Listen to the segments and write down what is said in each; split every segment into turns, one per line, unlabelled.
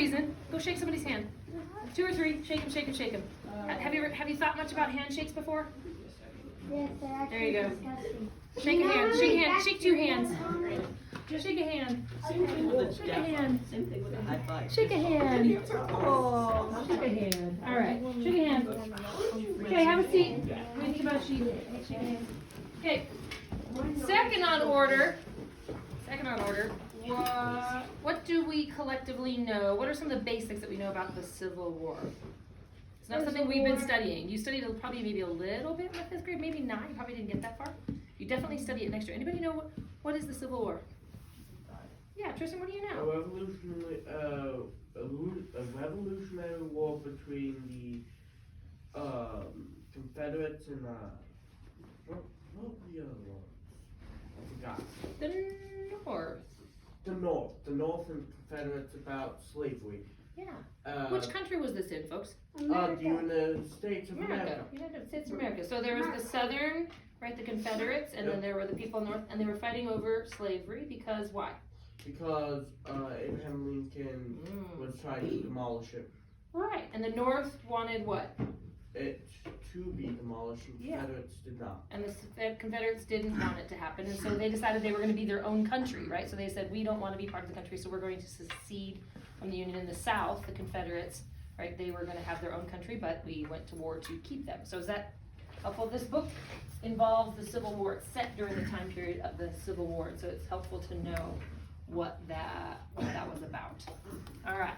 reason. Go shake somebody's hand. 2 or 3, shake him. Have you thought much about handshakes before?
Yes,
there you go. Shake a hand. Shake 2 hands. Shake a hand.
Same thing with a
Shake a hand.
Same thing with a high five.
Shake a hand. Oh, shake a hand. All right, shake a hand. Okay, have a seat. What do you think about sheep? Shake a hand. Okay. Second on order. What do we collectively know? What are some of the basics that we know about the Civil War? It's not something we've been studying. You studied probably maybe a little bit in the 5th grade, maybe not. You probably didn't get that far. You definitely study it next year. Anybody know what is the Civil War? Yeah, Tristan, what do you know?
A revolutionary war between the Confederates and what were the other ones? I forgot.
The North.
The North and Confederates about slavery.
Yeah. Which country was this in, folks?
The United States of America.
United States of America. So there was the Southern, right, the Confederates, and then there were the people in the North, and they were fighting over slavery because why?
Because Abraham Lincoln was trying to demolish it.
Right, and the North wanted what?
It to be demolished, and Confederates did not.
And the Confederates didn't want it to happen, and so they decided they were going to be their own country, right? So they said, we don't want to be part of the country, so we're going to secede from the Union. In the South, the Confederates, right, they were going to have their own country, but we went to war to keep them. So is that helpful? This book involves the Civil War. It's set during the time period of the Civil War, and so it's helpful to know what that was about. All right.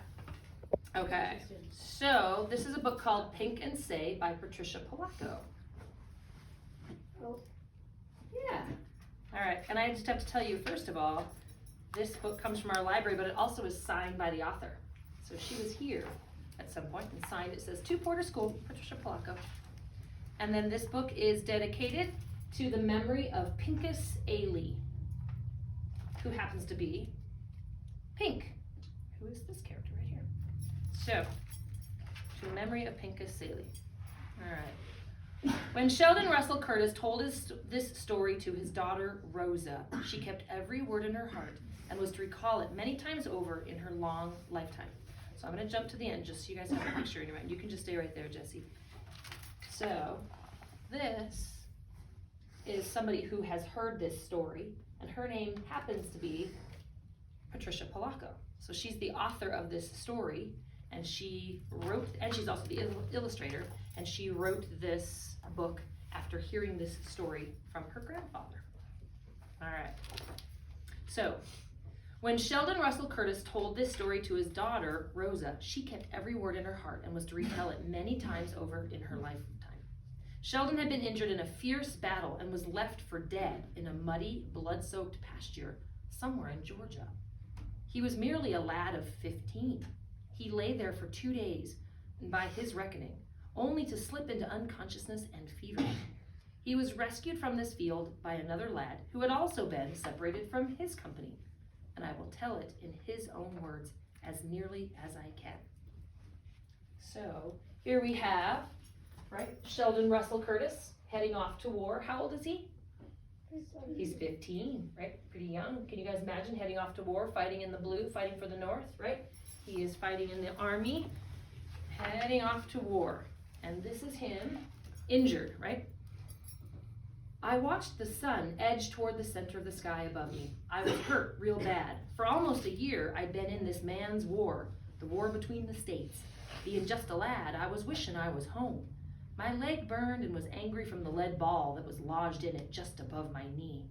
Okay, so this is a book called Pink and Say by Patricia Polacco. Yeah. All right, and I just have to tell you, first of all, this book comes from our library, but it also is signed by the author. So she was here at some point and signed. It says, to Porter School, Patricia Polacco. And then this book is dedicated to the memory of Pincus Ailey, who happens to be Pink, who is this character right here. So, to the memory of Pincus Ailey. All right. When Sheldon Russell Curtis told this story to his daughter, Rosa, she kept every word in her heart and was to recall it many times over in her long lifetime. So I'm going to jump to the end just so you guys have a picture in your mind. You can just stay right there, Jesse. So, this is somebody who has heard this story, and her name happens to be Patricia Polacco. So she's the author of this story, and she wrote, and she's also the illustrator, and she wrote this book after hearing this story from her grandfather. All right. So, when Sheldon Russell Curtis told this story to his daughter, Rosa, she kept every word in her heart and was to retell it many times over in her lifetime. Sheldon had been injured in a fierce battle and was left for dead in a muddy, blood-soaked pasture somewhere in Georgia. He was merely a lad of 15. He lay there for 2 days, and by his reckoning, only to slip into unconsciousness and fever. He was rescued from this field by another lad who had also been separated from his company, and I will tell it in his own words as nearly as I can. So here we have, right, Sheldon Russell Curtis heading off to war. How old is he? He's 15, right? Pretty young. Can you guys imagine heading off to war, fighting in the blue, fighting for the North, right? He is fighting in the army, heading off to war. And this is him, injured, right? I watched the sun edge toward the center of the sky above me. I was hurt real bad. For almost a year, I'd been in this man's war, the war between the states. Being just a lad, I was wishing I was home. My leg burned and was angry from the lead ball that was lodged in it just above my knee.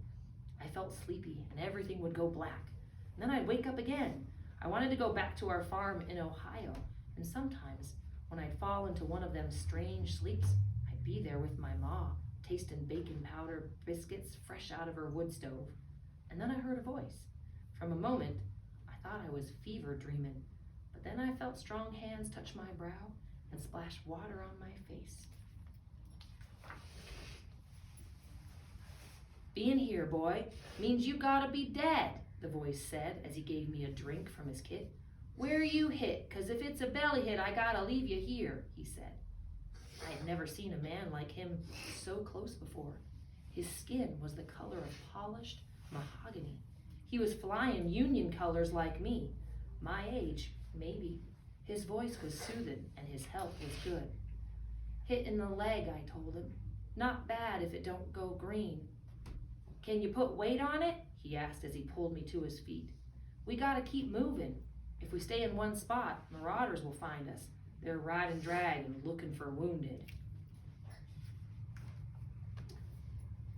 I felt sleepy and everything would go black. And then I'd wake up again. I wanted to go back to our farm in Ohio, and sometimes when I'd fall into one of them strange sleeps, I'd be there with my ma, tasting baking powder biscuits fresh out of her wood stove. And then I heard a voice. From a moment, I thought I was fever dreaming, but then I felt strong hands touch my brow and splash water on my face. Being here, boy, means you gotta be dead, the voice said as he gave me a drink from his kit. Where you hit, 'cause if it's a belly hit, I gotta leave you here, he said. I had never seen a man like him so close before. His skin was the color of polished mahogany. He was flying Union colors like me, my age, Maybe. His voice was soothing and his health was good. Hit in the leg, I told him. Not bad if it don't go green. Can you put weight on it? He asked as he pulled me to his feet. We gotta keep moving. If we stay in one spot, marauders will find us. They're riding drag and looking for wounded.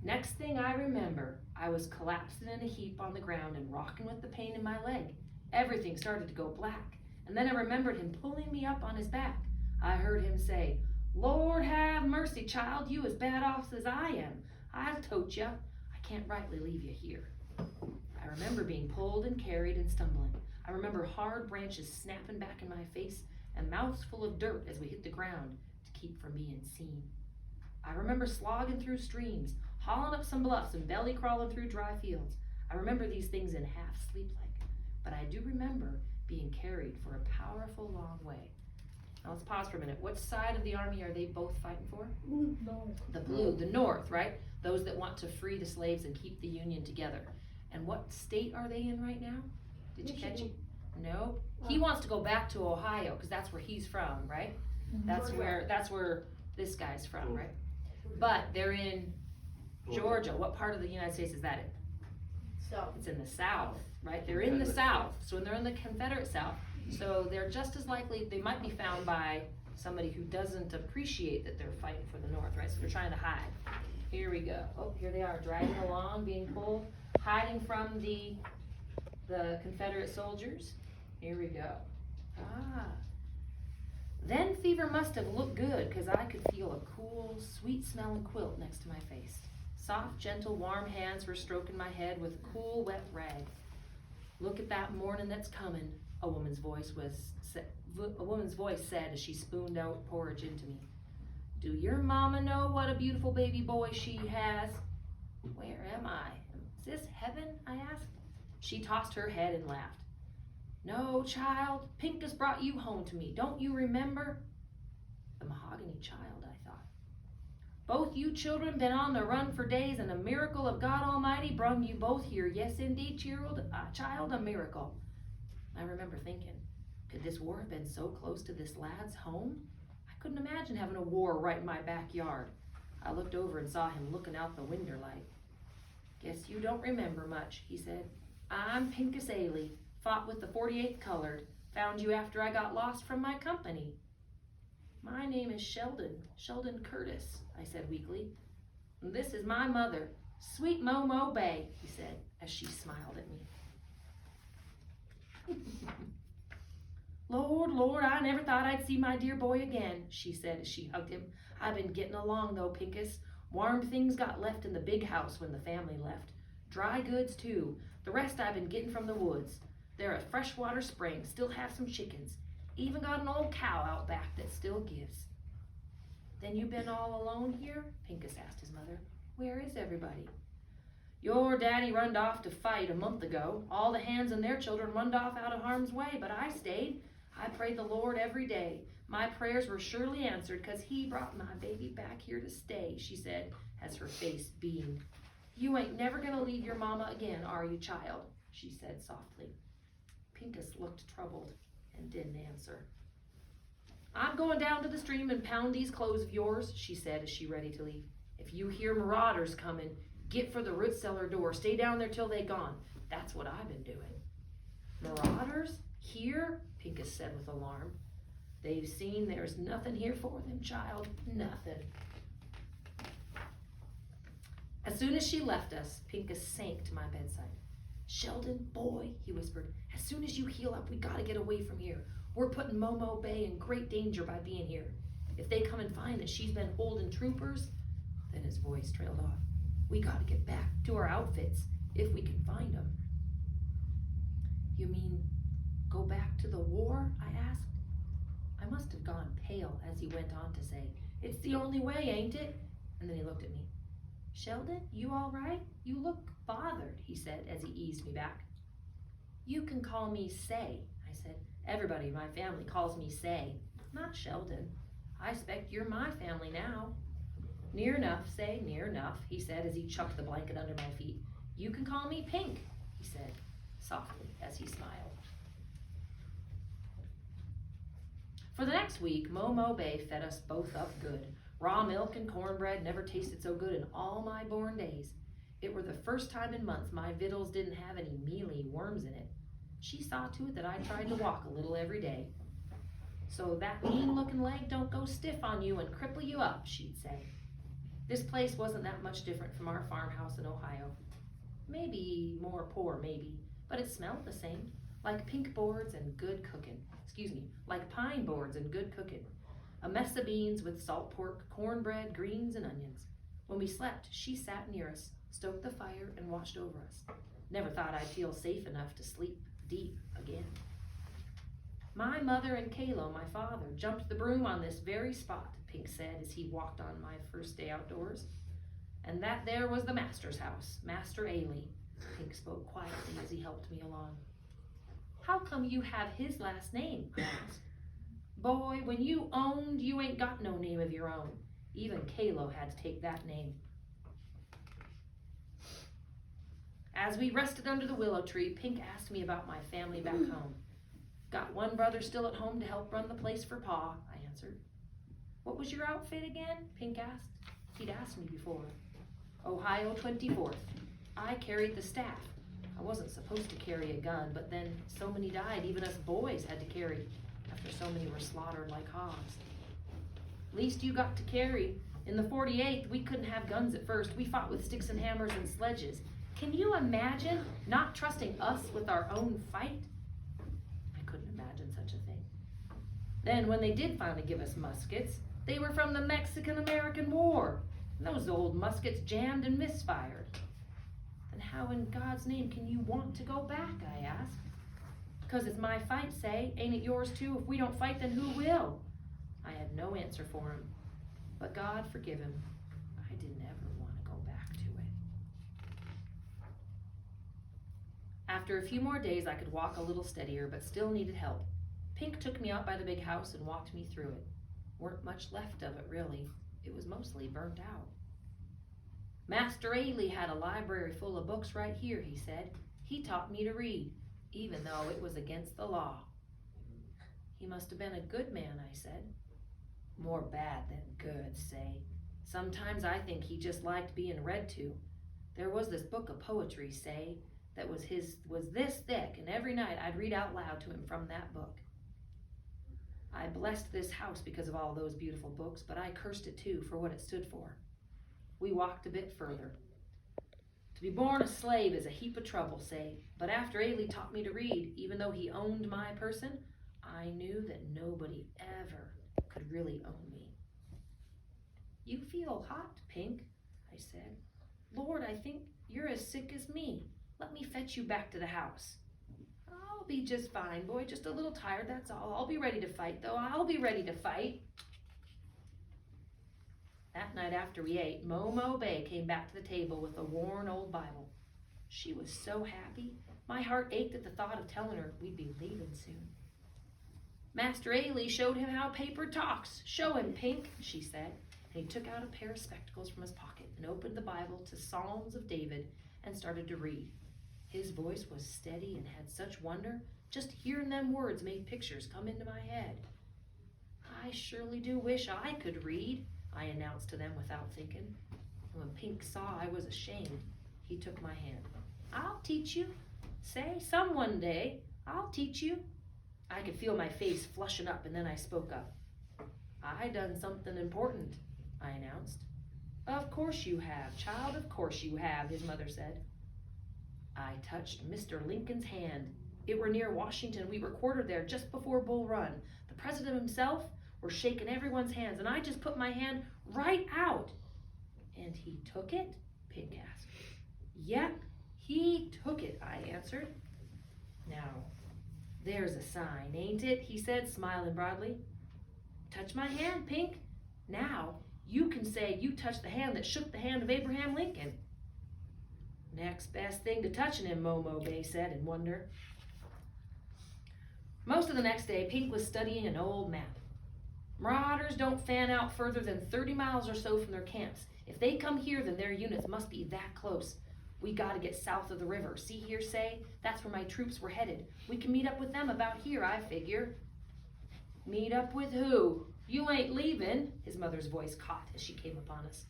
Next thing I remember, I was collapsing in a heap on the ground and rocking with the pain in my leg. Everything started to go black, and then I remembered him pulling me up on his back. I heard him say, Lord have mercy, child, you as bad off as I am. I've told ya, I can't rightly leave you here. I remember being pulled and carried and stumbling. I remember hard branches snapping back in my face and mouths full of dirt as we hit the ground to keep from being seen. I remember slogging through streams, hauling up some bluffs and belly crawling through dry fields. I remember these things in half sleep like, but I do remember being carried for a powerful long way. Now let's pause for a minute. What side of the army are they both fighting for?
North.
The blue, the North, right? Those that want to free the slaves and keep the Union together. And what state are they in right now? Did you catch it? No. He wants to go back to Ohio because that's where he's from, right? That's where this guy's from, right? But they're in Georgia. What part of the United States is that in?
South.
It's in the South, right? They're in the South. So when they're in the Confederate South, so they're just as likely, they might be found by somebody who doesn't appreciate that they're fighting for the North, right? So they're trying to hide. Here we go. Oh, here they are, dragging along, being pulled, hiding from the Confederate soldiers. Here we go. Then fever must have looked good because I could feel a cool, sweet-smelling quilt next to my face. Soft, gentle, warm hands were stroking my head with a cool, wet rag. Look at that morning that's coming, a woman's voice said as she spooned out porridge into me. Do your mama know what a beautiful baby boy she has? Where am I? Is this heaven? I asked. She tossed her head and laughed. No, child, Pincus brought you home to me. Don't you remember? The mahogany child, I thought. Both you children been on the run for days, and a miracle of God Almighty brung you both here. Yes, indeed, child, a miracle. I remember thinking, could this war have been so close to this lad's home? I couldn't imagine having a war right in my backyard. I looked over and saw him looking out the window light. Guess you don't remember much, he said. I'm Pincus Ailey, fought with the 48th Colored, found you after I got lost from my company. My name is Sheldon Curtis, I said weakly. And this is my mother, Sweet Momo Bay, he said as she smiled at me. Lord, I never thought I'd see my dear boy again, she said as she hugged him. I've been getting along though, Pincus. Warm things got left in the big house when the family left. Dry goods too. The rest I've been getting from the woods. They're a freshwater spring, still have some chickens. Even got an old cow out back that still gives. Then you been all alone here? Pincus asked his mother. Where is everybody? Your daddy runned off to fight a month ago. All the hands and their children runned off out of harm's way, but I stayed. I prayed the Lord every day. My prayers were surely answered because he brought my baby back here to stay, she said as her face beamed. You ain't never gonna leave your mama again, are you, child? She said softly. Pincus looked troubled and didn't answer. I'm going down to the stream and pound these clothes of yours, she said as she ready to leave. If you hear marauders coming, get for the root cellar door. Stay down there till they gone. That's what I've been doing. Marauders? Here? Pincus said with alarm. They've seen there's nothing here for them, child. Nothing. As soon as she left us, Pincus sank to my bedside. Sheldon, boy, he whispered, as soon as you heal up, we gotta get away from here. We're putting Momo Bay in great danger by being here. If they come and find that she's been holding troopers, then his voice trailed off. We gotta get back to our outfits, if we can find them. You mean, go back to the war? I asked. I must have gone pale as he went on to say, it's the only way, ain't it? And then he looked at me. Sheldon, you all right? You look bothered, he said as he eased me back. You can call me Say, I said. Everybody in my family calls me Say, not Sheldon. I expect you're my family now. Near enough, Say, near enough, he said as he chucked the blanket under my feet. You can call me Pink, he said softly as he smiled. For the next week, Momo Bay fed us both up good. Raw milk and cornbread never tasted so good in all my born days. It were the first time in months my victuals didn't have any mealy worms in it. She saw to it that I tried to walk a little every day. So that mean-looking leg don't go stiff on you and cripple you up, she'd say. This place wasn't that much different from our farmhouse in Ohio. Maybe more poor, maybe, but it smelled the same, like pink boards and good cooking. Like pine boards and good cooking. A mess of beans with salt pork, cornbread, greens, and onions. When we slept, she sat near us, stoked the fire, and watched over us. Never thought I'd feel safe enough to sleep deep again. My mother and Kalo, my father, jumped the broom on this very spot, Pink said as he walked on my first day outdoors. And that there was the master's house, Master Ailey. Pink spoke quietly as he helped me along. How come you have his last name? I asked. Boy, when you owned, you ain't got no name of your own. Even Kalo had to take that name. As we rested under the willow tree, Pink asked me about my family back home. Got one brother still at home to help run the place for Pa, I answered. What was your outfit again? Pink asked. He'd asked me before. Ohio 24th. I carried the staff. I wasn't supposed to carry a gun, but then so many died, even us boys had to carry, after so many were slaughtered like hogs. Least you got to carry. In the 48th, we couldn't have guns at first. We fought with sticks and hammers and sledges. Can you imagine not trusting us with our own fight? I couldn't imagine such a thing. Then when they did finally give us muskets, they were from the Mexican-American War. And those old muskets jammed and misfired. Then how in God's name can you want to go back, I asked. Because it's my fight, say. Ain't it yours too? If we don't fight, then who will? I had no answer for him. But God forgive him. I didn't ever want to go back to it. After a few more days, I could walk a little steadier, but still needed help. Pink took me out by the big house and walked me through it. Weren't much left of it, really. It was mostly burnt out. Master Ailey had a library full of books right here, he said. He taught me to read, even though it was against the law. He must have been a good man, I said. More bad than good, say. Sometimes I think he just liked being read to. There was this book of poetry, say, that was this thick, and every night I'd read out loud to him from that book. I blessed this house because of all those beautiful books, but I cursed it too for what it stood for. We walked a bit further. To be born a slave is a heap of trouble, say, but after Ailey taught me to read, even though he owned my person, I knew that nobody ever could really own me. You feel hot, Pink, I said. Lord, I think you're as sick as me. Let me fetch you back to the house. I'll be just fine, boy, just a little tired, that's all. I'll be ready to fight, though. I'll be ready to fight. That night after we ate, Momo Bay came back to the table with a worn old Bible. She was so happy. My heart ached at the thought of telling her we'd be leaving soon. Master Ailey showed him how paper talks. Show him, Pink, she said. And he took out a pair of spectacles from his pocket and opened the Bible to Psalms of David and started to read. His voice was steady and had such wonder. Just hearing them words made pictures come into my head. I surely do wish I could read, I announced to them without thinking. And when Pink saw I was ashamed, he took my hand. I'll teach you. Say, some one day, I'll teach you. I could feel my face flushing up, and then I spoke up. I done something important, I announced. Of course you have, child, of course you have, his mother said. I touched Mr. Lincoln's hand. It were near Washington. We were quartered there just before Bull Run. The president himself were shaking everyone's hands, and I just put my hand right out. And he took it? Pink asked. Yep, he took it, I answered. Now, there's a sign, ain't it? He said, smiling broadly. Touch my hand, Pink. Now, you can say you touched the hand that shook the hand of Abraham Lincoln. Next best thing to touching him, Momo Bay said in wonder. Most of the next day, Pink was studying an old map. Marauders don't fan out further than 30 miles or so from their camps. If they come here, then their units must be that close. We gotta get south of the river. See here, say? That's where my troops were headed. We can meet up with them about here, I figure. Meet up with who? You ain't leaving, his mother's voice caught as she came upon us.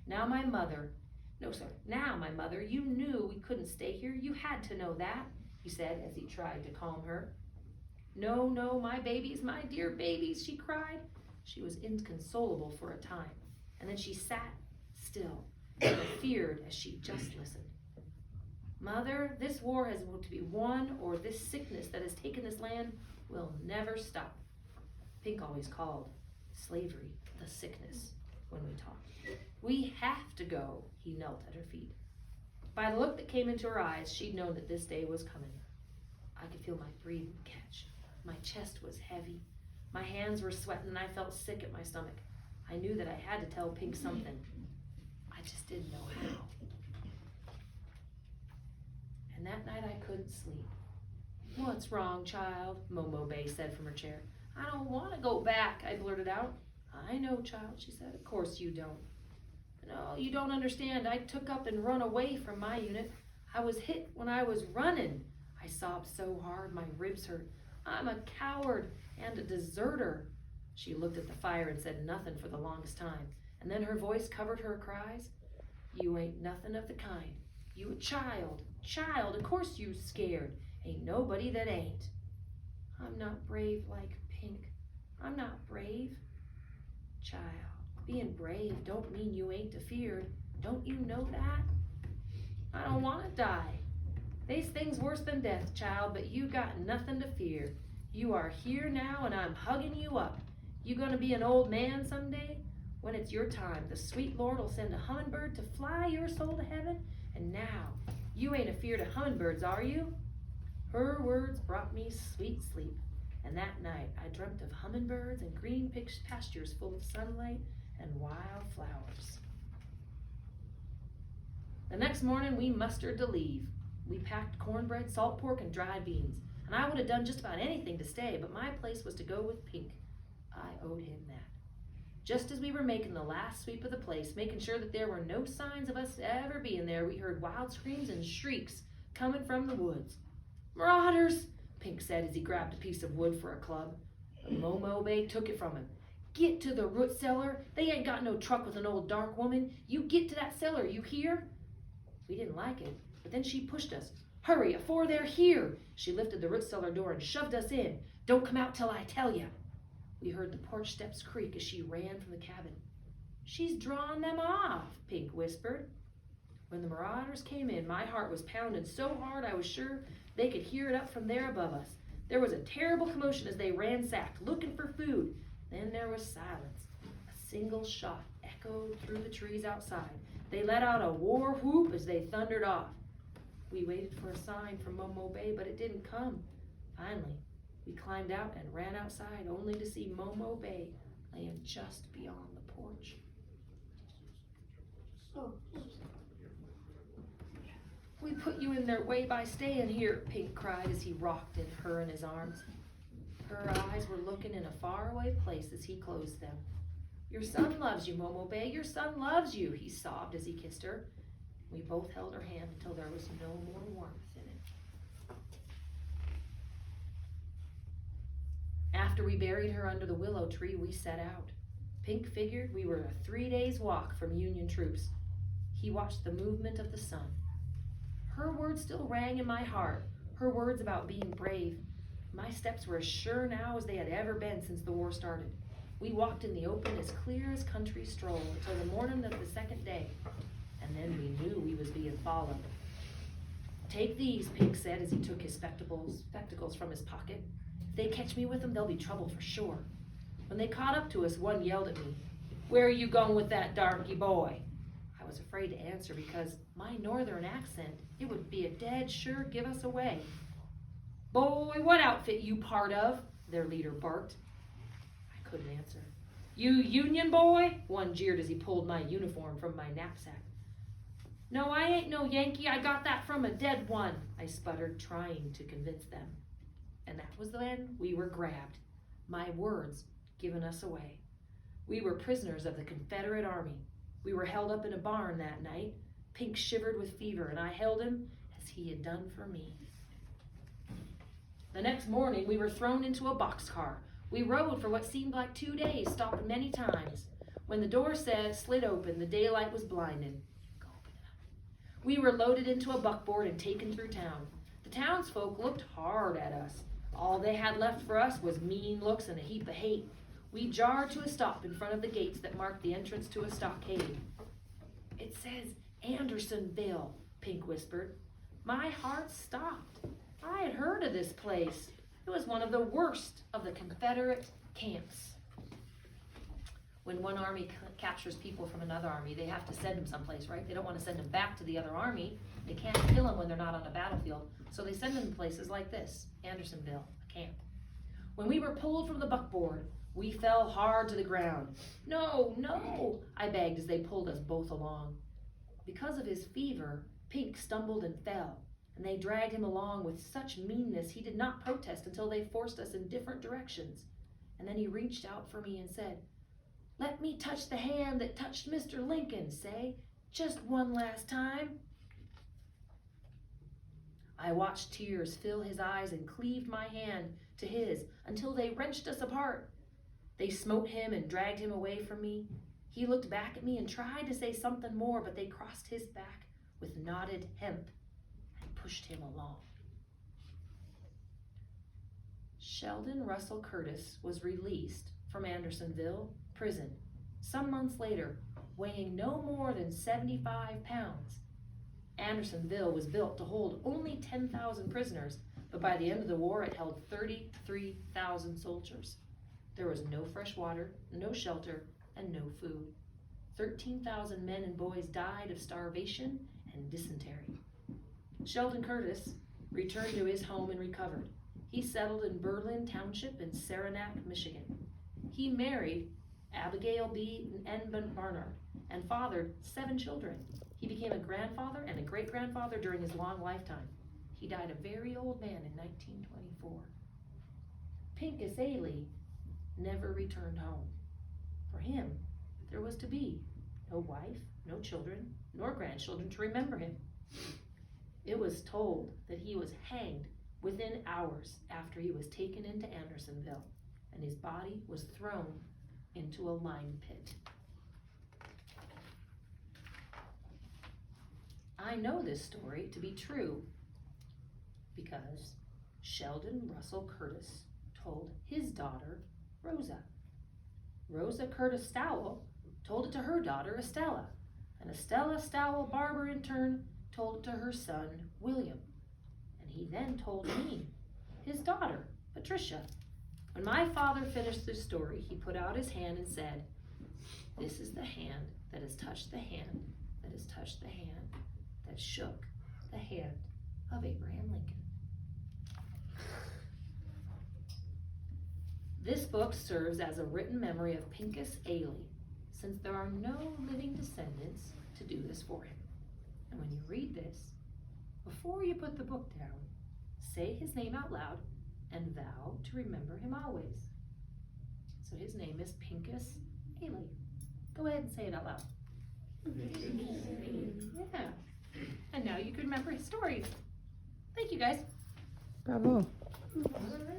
Now my mother, you knew we couldn't stay here. You had to know that, he said as he tried to calm her. No, my babies, my dear babies, she cried. She was inconsolable for a time, and then she sat still and feared as she just listened. Mother, this war has to be won, or this sickness that has taken this land will never stop. Pink always called slavery the sickness when we talked. We have to go, he knelt at her feet. By the look that came into her eyes, she'd known that this day was coming. I could feel my breathing catch. My chest was heavy. My hands were sweating and I felt sick at my stomach. I knew that I had to tell Pink something. I just didn't know how. And that night I couldn't sleep. What's wrong, child? Momo Bay said from her chair. I don't want to go back, I blurted out. I know, child, she said. Of course you don't. No, you don't understand. I took up and run away from my unit. I was hit when I was running. I sobbed so hard my ribs hurt. I'm a coward and a deserter. She looked at the fire and said nothing for the longest time. And then her voice covered her cries. You ain't nothing of the kind. You a child. Child, of course you scared. Ain't nobody that ain't. I'm not brave like Pink. I'm not brave. Child, being brave don't mean you ain't afeared. Don't you know that? I don't want to die. They's things worse than death, child, but you got nothing to fear. You are here now and I'm hugging you up. You gonna be an old man someday? When it's your time, the sweet Lord will send a hummingbird to fly your soul to heaven. And now, you ain't afeared of hummingbirds, are you? Her words brought me sweet sleep. And that night, I dreamt of hummingbirds and green pastures full of sunlight and wild flowers. The next morning, we mustered to leave. We packed cornbread, salt pork, and dried beans. And I would have done just about anything to stay, but my place was to go with Pink. I owed him that. Just as we were making the last sweep of the place, making sure that there were no signs of us ever being there, we heard wild screams and shrieks coming from the woods. Marauders, Pink said as he grabbed a piece of wood for a club. But Momo Bay took it from him. Get to the root cellar. They ain't got no truck with an old dark woman. You get to that cellar, you hear? We didn't like it, but then she pushed us. Hurry, afore they're here. She lifted the root cellar door and shoved us in. Don't come out till I tell you. We heard the porch steps creak as she ran from the cabin. She's drawing them off, Pink whispered. When the marauders came in, my heart was pounding so hard I was sure they could hear it up from there above us. There was a terrible commotion as they ransacked, looking for food. Then there was silence. A single shot echoed through the trees outside. They let out a war whoop as they thundered off. We waited for a sign from Momo Bay, but it didn't come. Finally, we climbed out and ran outside, only to see Momo Bay laying just beyond the porch. Oh. We put you in their way by staying here, Pink cried as he rocked her in his arms. Her eyes were looking in a faraway place as he closed them. Your son loves you, Momo Bay. Your son loves you, he sobbed as he kissed her. We both held her hand until there was no more warmth in it. After we buried her under the willow tree, we set out. Pink figured we were a 3 days' walk from Union troops. He watched the movement of the sun. Her words still rang in my heart, her words about being brave. My steps were as sure now as they had ever been since the war started. We walked in the open as clear as country stroll until the morning of the second day, and then we knew we was being followed. Take these, Pink said as he took his spectacles from his pocket. If they catch me with them, there'll be trouble for sure. When they caught up to us, one yelled at me, Where are you going with that darky boy? I was afraid to answer because my northern accent, it would be a dead sure give us away. Boy, what outfit you part of? Their leader barked. I couldn't answer. You Union boy? One jeered as he pulled my uniform from my knapsack. No, I ain't no Yankee. I got that from a dead one, I sputtered, trying to convince them. And that was when we were grabbed. My words given us away. We were prisoners of the Confederate Army. We were held up in a barn that night. Pink shivered with fever, and I held him as he had done for me. The next morning, we were thrown into a boxcar. We rode for what seemed like 2 days, stopping many times. When the door slid open, the daylight was blinding. We were loaded into a buckboard and taken through town. The townsfolk looked hard at us. All they had left for us was mean looks and a heap of hate. We jarred to a stop in front of the gates that marked the entrance to a stockade. "It says Andersonville," Pink whispered. My heart stopped. I had heard of this place. It was one of the worst of the Confederate camps. When one army captures people from another army, they have to send them someplace, right? They don't want to send them back to the other army. They can't kill them when they're not on a battlefield. So they send them to places like this, Andersonville, a camp. When we were pulled from the buckboard, we fell hard to the ground. "No, no," I begged as they pulled us both along. Because of his fever, Pink stumbled and fell, and they dragged him along with such meanness he did not protest until they forced us in different directions. And then he reached out for me and said, "Let me touch the hand that touched Mr. Lincoln, say, just one last time." I watched tears fill his eyes and cleaved my hand to his until they wrenched us apart. They smote him and dragged him away from me. He looked back at me and tried to say something more, but they crossed his back with knotted hemp and pushed him along. Sheldon Russell Curtis was released from Andersonville prison some months later, weighing no more than 75 pounds. Andersonville was built to hold only 10,000 prisoners, but by the end of the war it held 33,000 soldiers. There was no fresh water, no shelter, and no food. 13,000 men and boys died of starvation and dysentery. Sheldon Curtis returned to his home and recovered. He settled in Berlin Township in Saranac, Michigan. He married Abigail B. N. Barnard and fathered 7 children. He became a grandfather and a great-grandfather during his long lifetime. He died a very old man in 1924. Pincus Ailey never returned home. For him, there was to be no wife, no children, nor grandchildren to remember him. It was told that he was hanged within hours after he was taken into Andersonville, and his body was thrown into a lime pit. I know this story to be true because Sheldon Russell Curtis told his daughter, Rosa. Rosa Curtis Stowell told it to her daughter, Estella, and Estella Stowell Barber in turn told it to her son, William. And he then told me, his daughter, Patricia. When my father finished this story, he put out his hand and said, "This is the hand that has touched the hand that has touched the hand that shook the hand of Abraham Lincoln." This book serves as a written memory of Pincus Ailey, since there are no living descendants to do this for him. And when you read this, before you put the book down, say his name out loud and vow to remember him always. So his name is Pincus Ailey. Go ahead and say it out loud. Yeah. And now you can remember his stories. Thank you, guys.
Bravo.
All right.